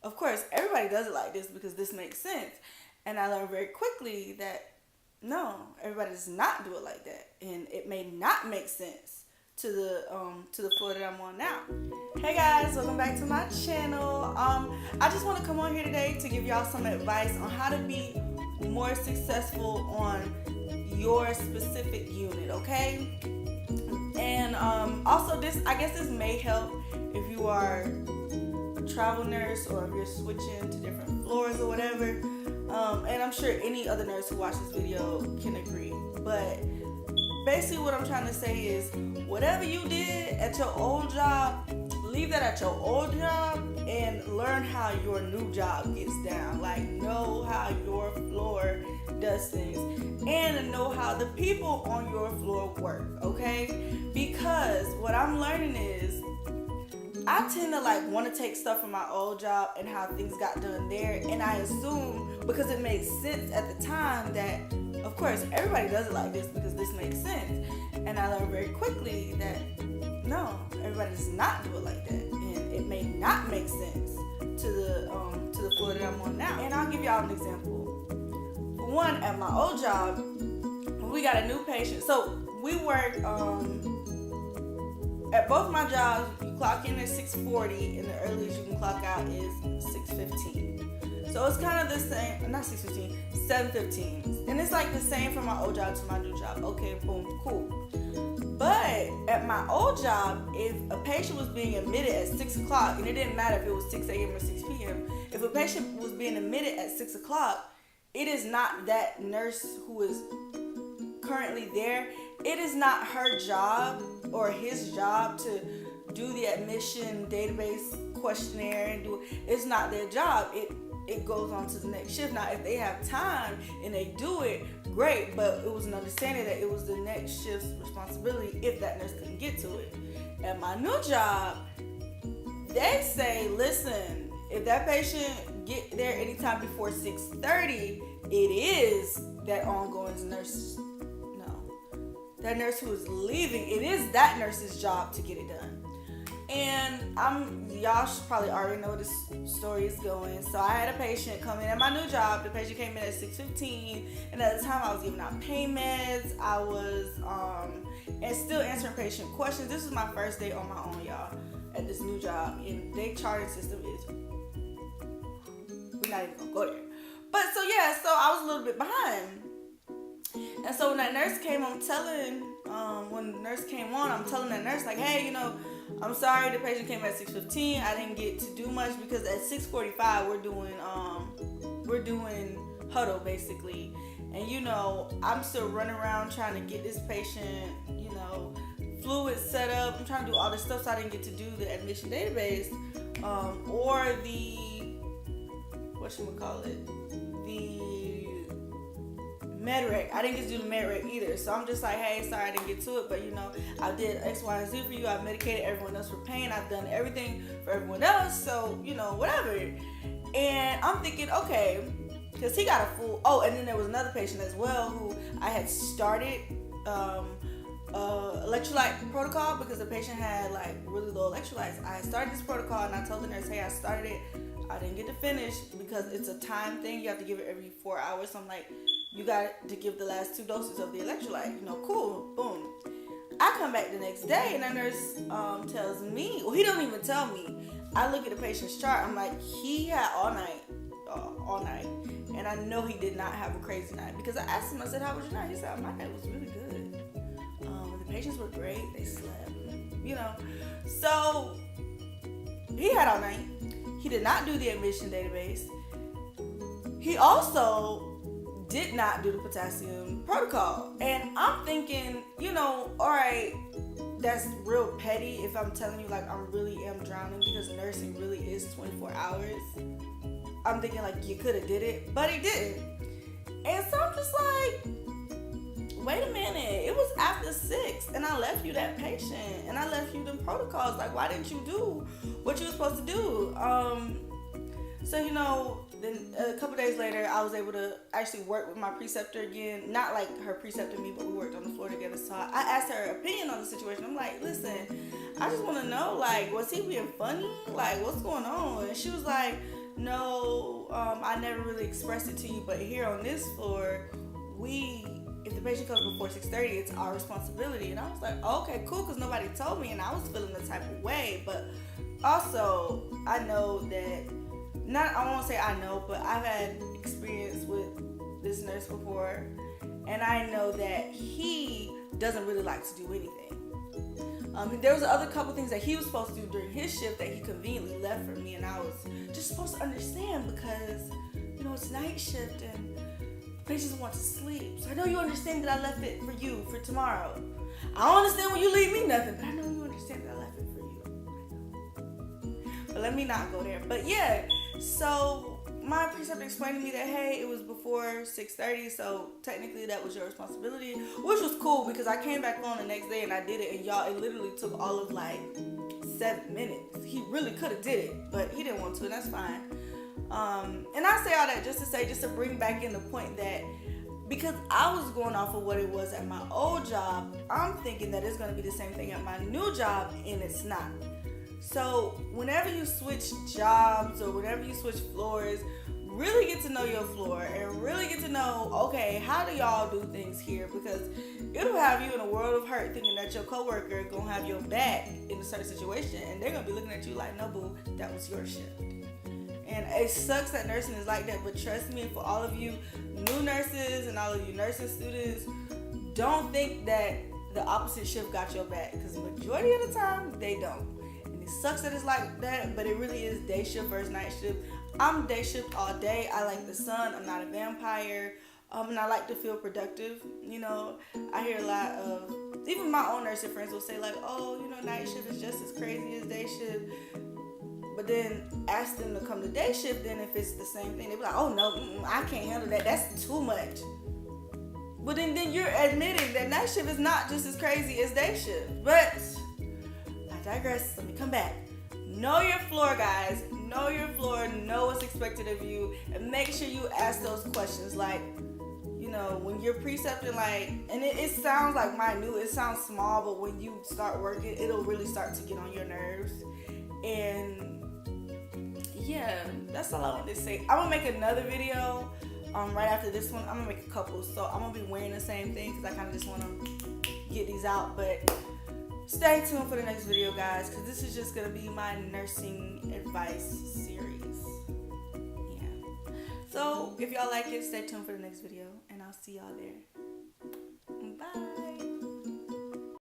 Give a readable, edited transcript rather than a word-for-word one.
of course, everybody does it like this because this makes sense. And I learned very quickly that no, everybody does not do it like that, and it may not make sense to the floor that I'm on now. Hey guys, welcome back to my channel. I just want to come on here today to give y'all some advice on how to be more successful on your specific unit, okay? And also, this may help if you are a travel nurse or if you're switching to different floors or whatever. And I'm sure any other nurse who watches this video can agree. But basically what I'm trying to say is, whatever you did at your old job, leave that at your old job and learn how your new job gets down. Like, know how your floor does things and know how the people on your floor work, okay? Because what I'm learning is I tend to want to take stuff from my old job and how things got done there, and I assume because it made sense at the time that of course everybody does it like this because this makes sense. And I learned very quickly that no, everybody does not do it like that, and it may not make sense to the floor that I'm on now. And I'll give y'all an example. For one, at my old job, when we got a new patient, so we work at both my jobs, you clock in at 6:40, and the earliest you can clock out is 6:15. So it's kind of the same, not 6:15, 7:15. And it's like the same from my old job to my new job. Okay, boom, cool. But at my old job, if a patient was being admitted at 6 o'clock, and it didn't matter if it was 6 a.m. or 6 p.m., if a patient was being admitted at 6 o'clock, it is not that nurse who is currently there. It is not her job or his job to do the admission database questionnaire and do it. It's not their job. It goes on to the next shift. Now, if they have time and they do it, great, but it was an understanding that it was the next shift's responsibility if that nurse couldn't get to it. At my new job, they say, listen, if that patient get there anytime before 6:30, it is that ongoing nurse. That nurse who is leaving, it is that nurse's job to get it done. And y'all should probably already know where this story is going. So I had a patient come in at my new job. The patient came in at 6:15, and at the time I was giving out pain meds. I was and still answering patient questions. This is my first day on my own, y'all, at this new job, and their charting system is, we're not even gonna go there. But so I was a little bit behind. And so when that nurse came, when the nurse came on, I'm telling that nurse, like, hey, I'm sorry the patient came at 6:15. I didn't get to do much because at 6:45 we're doing huddle basically. And I'm still running around trying to get this patient, fluid set up. I'm trying to do all this stuff, so I didn't get to do the admission database or the MedRec. I didn't get to do the MedRec either. So I'm just like, hey, sorry I didn't get to it, but I did X, Y, and Z for you. I've medicated everyone else for pain. I've done everything for everyone else. So, whatever. And I'm thinking, okay, because he got a full, and then there was another patient as well who I had started electrolyte protocol because the patient had really low electrolytes. I had started this protocol and I told the nurse, hey, I started it. I didn't get to finish because it's a time thing. You have to give it every 4 hours. So I'm like, you got to give the last 2 doses of the electrolyte. Cool, boom. I come back the next day and the nurse tells me, well, he don't even tell me. I look at the patient's chart. I'm like, he had all night. And I know he did not have a crazy night because I asked him, I said, how was your night? He said, my night was really good. The patients were great. They slept, So he had all night. He did not do the admission database. He also did not do the potassium protocol. And I'm thinking, all right, that's real petty if I'm telling you I really am drowning because nursing really is 24 hours. I'm thinking you could have did it, but he didn't. And so I'm just like, wait a minute, it was after 6 and I left you that patient and I left you the protocols. Why didn't you do what you were supposed to do? So, then a couple days later, I was able to actually work with my preceptor again. Not her preceptor and me, but we worked on the floor together. So I asked her opinion on the situation. I'm like, listen, I just want to know, was he being funny? What's going on? And she was like, no, I never really expressed it to you, but here on this floor, if the patient comes before 6:30, it's our responsibility. And I was like, okay, cool, because nobody told me, and I was feeling the type of way. But also, I know that, I won't say I know, but I've had experience with this nurse before, and I know that he doesn't really like to do anything. There was other couple things that he was supposed to do during his shift that he conveniently left for me, and I was just supposed to understand because, it's night shift and patients want to sleep. So I know you understand that I left it for you for tomorrow. I don't understand when you leave me nothing, but I know you understand that I left it for you. I know. But let me not go there. But yeah, so my preceptor explained to me that, hey, it was before 6:30, so technically that was your responsibility, which was cool because I came back on the next day and I did it, and y'all, it literally took all of like 7 minutes. He really could have did it, but he didn't want to, and that's fine. And I say all that just to bring back in the point that because I was going off of what it was at my old job, I'm thinking that it's going to be the same thing at my new job, and it's not. So whenever you switch jobs or whenever you switch floors, really get to know your floor and really get to know, okay, how do y'all do things here? Because it'll have you in a world of hurt thinking that your coworker gonna have your back in a certain situation, and they're gonna be looking at you like, no boo, that was your shift. And it sucks that nursing is like that, but trust me, for all of you new nurses and all of you nursing students, don't think that the opposite shift got your back, because the majority of the time, they don't. And it sucks that it's like that, but it really is day shift versus night shift. I'm day shift all day. I like the sun. I'm not a vampire. And I like to feel productive. I hear a lot of, even my own nursing friends will say like, oh, night shift is just as crazy as day shift. But then ask them to come to day shift, then if it's the same thing, they be like, oh no, I can't handle that. That's too much. But then you're admitting that night shift is not just as crazy as day shift. But I digress. Let me come back. Know your floor, guys. Know your floor. Know what's expected of you. And make sure you ask those questions. Like, when you're precepting, like, and it sounds like minute. It sounds small, but when you start working, it'll really start to get on your nerves. And yeah, that's all I wanted to say. I'm gonna make another video right after this one. I'm gonna make a couple, so I'm gonna be wearing the same thing because I kind of just want to get these out. But stay tuned for the next video, guys, because this is just gonna be my nursing advice series. Yeah. So if y'all like it, stay tuned for the next video, and I'll see y'all there. Bye.